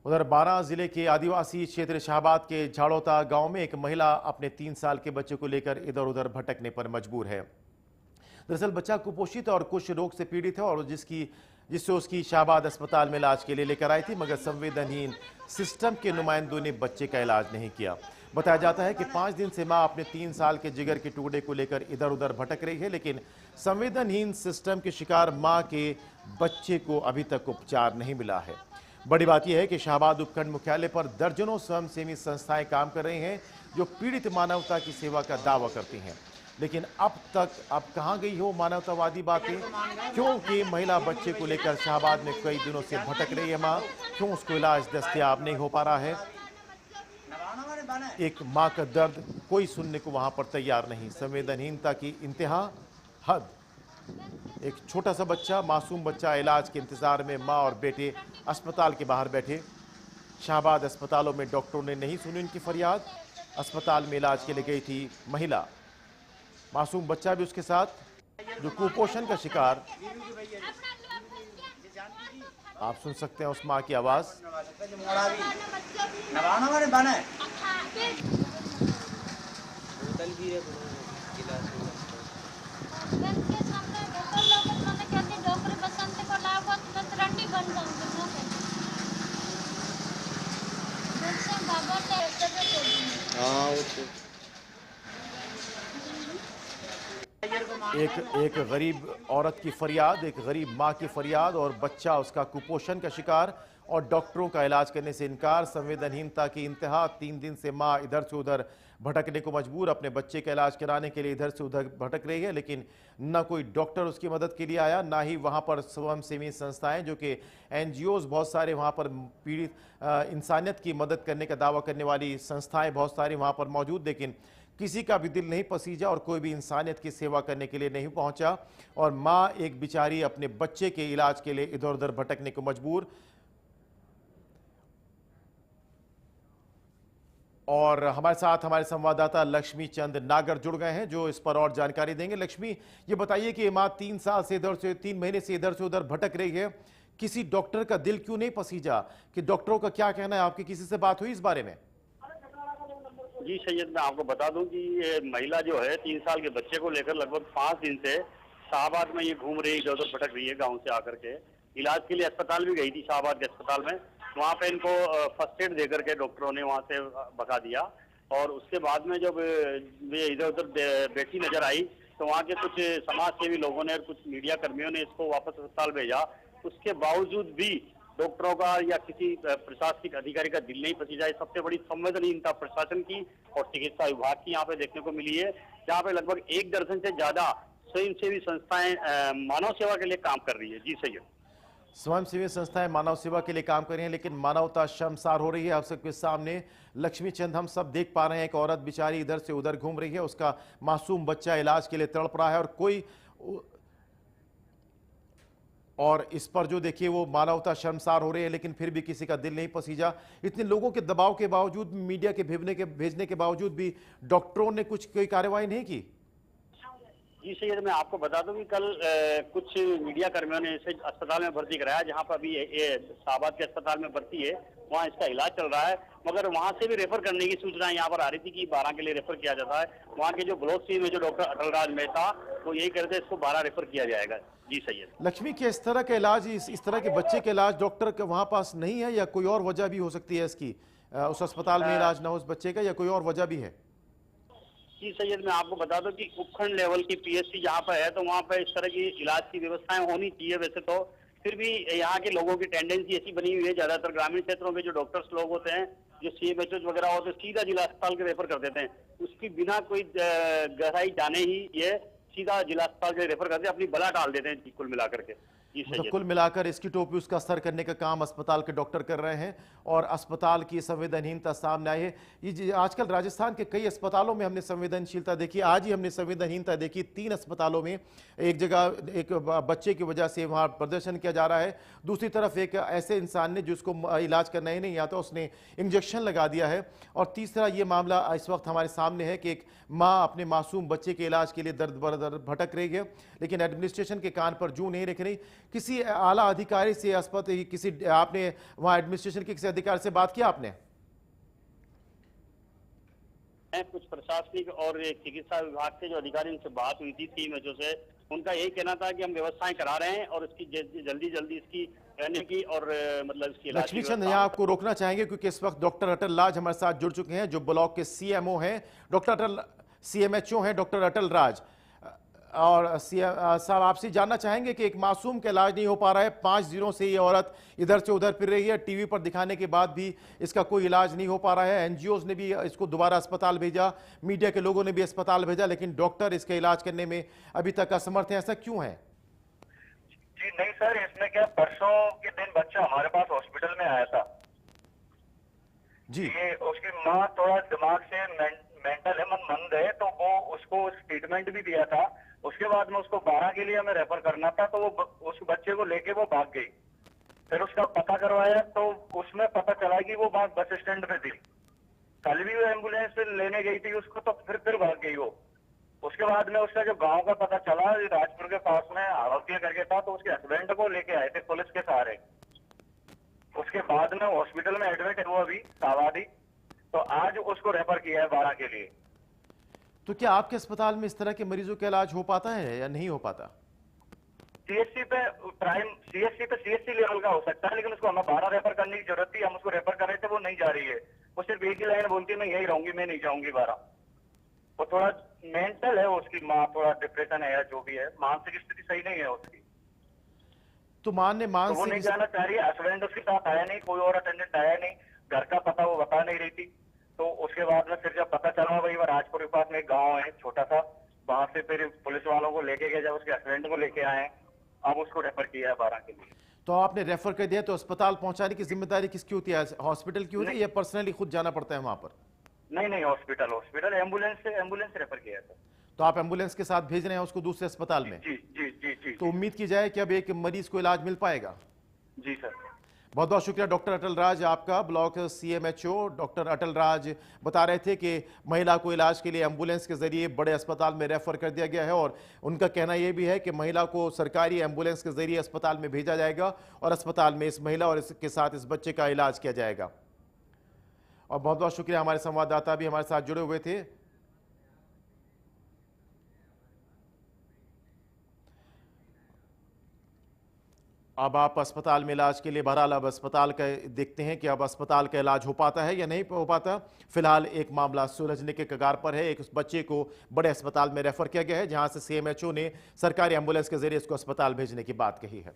उधर बारां जिले के आदिवासी क्षेत्र शाहबाद के झाड़ोता गांव में एक महिला अपने 3 साल के बच्चे को लेकर इधर उधर भटकने पर मजबूर है। दरअसल बच्चा कुपोषित और कुछ रोग से पीड़ित है और जिससे उसकी शाहबाद अस्पताल में इलाज के लिए लेकर आई थी, मगर संवेदनहीन सिस्टम के नुमाइंदों ने बच्चे का इलाज नहीं किया। बताया जाता है कि 5 दिन से मां अपने 3 साल के जिगर के टुकड़े को लेकर इधर उधर भटक रही है, लेकिन संवेदनहीन सिस्टम के शिकार मां के बच्चे को अभी तक उपचार नहीं मिला है। बड़ी बात यह है कि शाहबाद उपखंड मुख्यालय पर दर्जनों स्वयंसेवी संस्थाएं काम कर रही हैं जो पीड़ित मानवता की सेवा का दावा करती हैं, लेकिन अब कहां गई हो मानवतावादी बातें? क्योंकि महिला बच्चे को लेकर शाहबाद में कई दिनों से भटक रही है मां, क्यों उसको इलाज दस्तयाब नहीं हो पा रहा है? एक मां का दर्द कोई सुनने को वहां पर तैयार नहीं। संवेदनहीनता की इंतहा हद। एक छोटा सा बच्चा, मासूम बच्चा, इलाज के इंतजार में मां और बेटे अस्पताल के बाहर बैठे। शाहबाद अस्पतालों में डॉक्टरों ने नहीं सुनी उनकी फरियाद। अस्पताल में इलाज के लिए गई थी महिला, मासूम बच्चा भी उसके साथ, जो कुपोषण का शिकार। आप सुन सकते हैं उस मां की आवाज। एक गरीब औरत की फरियाद, एक गरीब मां की फरियाद, और बच्चा उसका कुपोषण का शिकार और डॉक्टरों का इलाज करने से इनकार। संवेदनहीनता की इंतहा। 3 दिन से मां इधर से उधर भटकने को मजबूर, अपने बच्चे का इलाज कराने के लिए इधर से उधर भटक रही है, लेकिन न कोई डॉक्टर उसकी मदद के लिए आया, ना ही वहां पर स्वयंसेवी संस्थाएं जो कि एनजीओज बहुत सारे वहां पर पीड़ित इंसानियत की मदद करने का दावा करने वाली संस्थाएं बहुत सारी वहां पर मौजूद, लेकिन किसी का भी दिल नहीं पसीजा और कोई भी इंसानियत की सेवा करने के लिए नहीं पहुंचा। और मां एक बेचारी अपने बच्चे के इलाज के लिए इधर उधर भटकने को मजबूर। और हमारे साथ हमारे संवाददाता लक्ष्मी चंद नागर जुड़ गए हैं जो इस पर और जानकारी देंगे। लक्ष्मी, ये बताइए कि मां 3 साल से 3 महीने से इधर से उधर भटक रही है, किसी डॉक्टर का दिल क्यों नहीं पसीजा? कि डॉक्टरों का क्या कहना है? आपकी किसी से बात हुई इस बारे में? जी सैयद, मैं आपको बता दूं कि ये महिला जो है 3 साल के बच्चे को लेकर लगभग 5 दिन से शाहबाद में ये घूम रही है, इधर उधर भटक रही है। गांव से आकर के इलाज के लिए अस्पताल भी गई थी, शाहबाद के अस्पताल में। वहां पे इनको फर्स्ट एड देकर के डॉक्टरों ने वहां से भगा दिया, और उसके बाद में जब वे इधर उधर बैठी नजर आई तो वहाँ के कुछ समाज सेवी लोगों ने और कुछ मीडिया कर्मियों ने इसको वापस अस्पताल भेजा। उसके बावजूद भी डॉक्टरों का या किसी प्रशासनिक अधिकारी का दिल नहीं पसीजा। है सबसे बड़ी संवेदनहीनता प्रशासन की और चिकित्सा विभाग की यहाँ पे देखने को मिली है, जहाँ पे लगभग 1 दर्जन से ज्यादा स्वयंसेवी संस्थाएं मानव सेवा के लिए काम कर रही है। जी सैयद, स्वयंसेवी संस्थाएं मानव सेवा के लिए काम कर रही हैं, लेकिन मानवता शर्मसार हो रही है। आप सबके सामने लक्ष्मी चंद, हम सब देख पा रहे हैं, एक औरत बेचारी इधर से उधर घूम रही है, उसका मासूम बच्चा इलाज के लिए तड़प रहा है, और इस पर जो देखिए वो मानवता शर्मसार हो रही है, लेकिन फिर भी किसी का दिल नहीं पसीजा। इतने लोगों के दबाव के बावजूद, मीडिया के भेजने के बावजूद भी डॉक्टरों ने कोई कार्रवाई नहीं की। जी सैयद, मैं आपको बता दूं कि कल कुछ मीडिया कर्मियों ने इसे अस्पताल में भर्ती कराया, जहां पर अभी ये शाहबाद के अस्पताल में भर्ती है, वहां इसका इलाज चल रहा है। मगर वहां से भी रेफर करने की सूचना यहाँ पर आ रही थी कि 12 के लिए रेफर किया जाता है। वहाँ के जो ब्लॉक सी में जो डॉक्टर अटल राज मेहता, वो यही कहते हैं इसको 12 रेफर किया जाएगा। जी सैयद, लक्ष्मी, के इस तरह का इलाज, इस तरह के बच्चे के इलाज डॉक्टर के वहां पास नहीं है, या कोई और वजह भी हो सकती है इसकी? उस अस्पताल में इलाज ना हो उस बच्चे का, या कोई और वजह भी है? जी सैयद, मैं आपको बता दूं कि उपखंड लेवल की पीएचसी जहाँ पर है, तो वहाँ पर इस तरह की इलाज की व्यवस्थाएं होनी चाहिए वैसे तो। फिर भी यहाँ के लोगों की टेंडेंसी ऐसी बनी हुई है, ज्यादातर ग्रामीण क्षेत्रों के जो डॉक्टर्स लोग होते हैं, जो सीएमएचओ वगैरह होते हैं, सीधा जिला अस्पताल के रेफर कर देते हैं। उसकी बिना कोई गहराई जाने ही ये सीधा जिला अस्पताल के रेफर करते हैं, अपनी बला डाल देते हैं कुल मिलाकर के। तो कुल मिलाकर इसकी टोपी उसका असर करने का काम अस्पताल के डॉक्टर कर रहे हैं, और अस्पताल की संवेदनहीनता सामने आई है। ये आजकल राजस्थान के कई अस्पतालों में हमने संवेदनशीलता देखी, आज ही हमने संवेदनहीनता देखी। 3 अस्पतालों में एक जगह एक बच्चे की वजह से वहां प्रदर्शन किया जा रहा है, दूसरी तरफ एक ऐसे इंसान ने जिसको इलाज करना ही नहीं आता, उसने इंजेक्शन लगा दिया है, और तीसरा ये मामला इस वक्त हमारे सामने है कि एक माँ अपने मासूम बच्चे के इलाज के लिए दर्द भटक रही है, लेकिन एडमिनिस्ट्रेशन के कान पर जूं नहीं रख रही। किसी आला अधिकारी से अस्पताल किसी आपने वहां एडमिनिस्ट्रेशन के किसी अधिकारी से बात किया आपने? कुछ प्रशासनिक और चिकित्सा विभाग के जो अधिकारी उनसे बात हुई थी 3 से, उनका यही कहना था कि हम व्यवस्थाएं करा रहे हैं और इसकी जल्दी जल्दी इसकी रहने की और मतलब इसकी इलाज की लक्ष्मी चंद, व्यवस्था। यहाँ आपको रोकना चाहेंगे क्योंकि इस वक्त डॉक्टर अटल राज हमारे साथ जुड़ चुके हैं, जो ब्लॉक के सीएमओ हैं। डॉक्टर अटल सीएमएचओ हैं डॉक्टर अटल राज। और साहब, आपसे जानना चाहेंगे कि एक मासूम का इलाज नहीं हो पा रहा है। 5 दिनों से ये औरत इधर से उधर फिर रही है, टीवी पर दिखाने के बाद भी इसका कोई इलाज नहीं हो पा रहा है। एनजीओज ने भी इसको दोबारा अस्पताल भेजा, मीडिया के लोगों ने भी अस्पताल भेजा, लेकिन डॉक्टर इसका इलाज करने में अभी तक असमर्थ है। ऐसा क्यों है? जी नहीं सर, इसमें क्या, परसों के दिन बच्चा हमारे पास हॉस्पिटल में आया था जी। ये उसकी माँ थोड़ा दिमाग से मेंटल है, मंद है, तो वो उसको ट्रीटमेंट भी दिया था। उसके बाद में उसको 12 के लिए हमें रेफर करना था, तो वो उस बच्चे को लेके वो भाग गई। फिर उसका पता करवाया तो उसमें पता चला कि वो बात बस स्टैंड पे थी। कल भी वो एम्बुलेंस लेने गई थी उसको, तो फिर भाग गई वो। उसके बाद में उसका जो गांव का पता चला, राजपुर के पास में आरोपी करके था, तो उसके हस्बैंड को लेके आए थे पुलिस के सहारे। उसके बाद में हॉस्पिटल में एडमिट है वो अभी सावादी, तो आज उसको रेफर किया है 12 के लिए। तो क्या आपके अस्पताल में इस तरह के मरीजों का इलाज हो पाता है या नहीं हो पाता? सीएससी पे सीएससी लेवल का हो सकता है, लेकिन उसको हमें 12 रेफर करने की जरूरत थी। हम उसको रेफर कर रहे थे, वो नहीं जा रही है। वो सिर्फ एक ही लाइन बोलती है, मैं यही रहूंगी, मैं नहीं जाऊंगी 12। वो थोड़ा मेंटल है, उसकी माँ थोड़ा डिप्रेशन है या जो भी है, मानसिक स्थिति सही नहीं है उसकी, तो मान ने तो वो नहीं जाना चाह रही है। हस्बैंड उसके साथ आया नहीं, कोई और अटेंडेंट आया नहीं, घर का पता वो बता नहीं रही थी। तो उसके बाद में फिर जब पता चला, वही राजपुर के पास में एक गाँव है छोटा सा, वहां से फिर पुलिस वालों को लेके गए, जब उसके हस्बैंड को लेके आए, अब उसको रेफर किया है 12 के लिए। तो आपने रेफर कर दिया, तो अस्पताल पहुंचाने की जिम्मेदारी किसकी होती है? हॉस्पिटल की होती है या पर्सनली खुद जाना पड़ता है वहां पर? नहीं, हॉस्पिटल एम्बुलेंस से रेफर किया था। तो आप एम्बुलेंस के साथ भेज रहे हैं उसको दूसरे अस्पताल में? जी जी जी जी। तो उम्मीद की जाए कि अब एक मरीज को इलाज मिल पाएगा। जी सर। बहुत बहुत शुक्रिया डॉक्टर अटल राज आपका। ब्लॉक सीएमएचओ डॉक्टर अटल राज बता रहे थे कि महिला को इलाज के लिए एम्बुलेंस के जरिए बड़े अस्पताल में रेफर कर दिया गया है, और उनका कहना यह भी है कि महिला को सरकारी एम्बुलेंस के जरिए अस्पताल में भेजा जाएगा और अस्पताल में इस महिला और इसके साथ इस बच्चे का इलाज किया जाएगा। और बहुत बहुत शुक्रिया, हमारे संवाददाता भी हमारे साथ जुड़े हुए थे। अब आप अस्पताल में इलाज के लिए बहरहाल अब अस्पताल का देखते हैं कि अब अस्पताल का इलाज हो पाता है या नहीं हो पाता। फिलहाल एक मामला सुलझने के कगार पर है। एक बच्चे को बड़े अस्पताल में रेफर किया गया है, जहां से सीएमएचओ ने सरकारी एम्बुलेंस के जरिए इसको अस्पताल भेजने की बात कही है।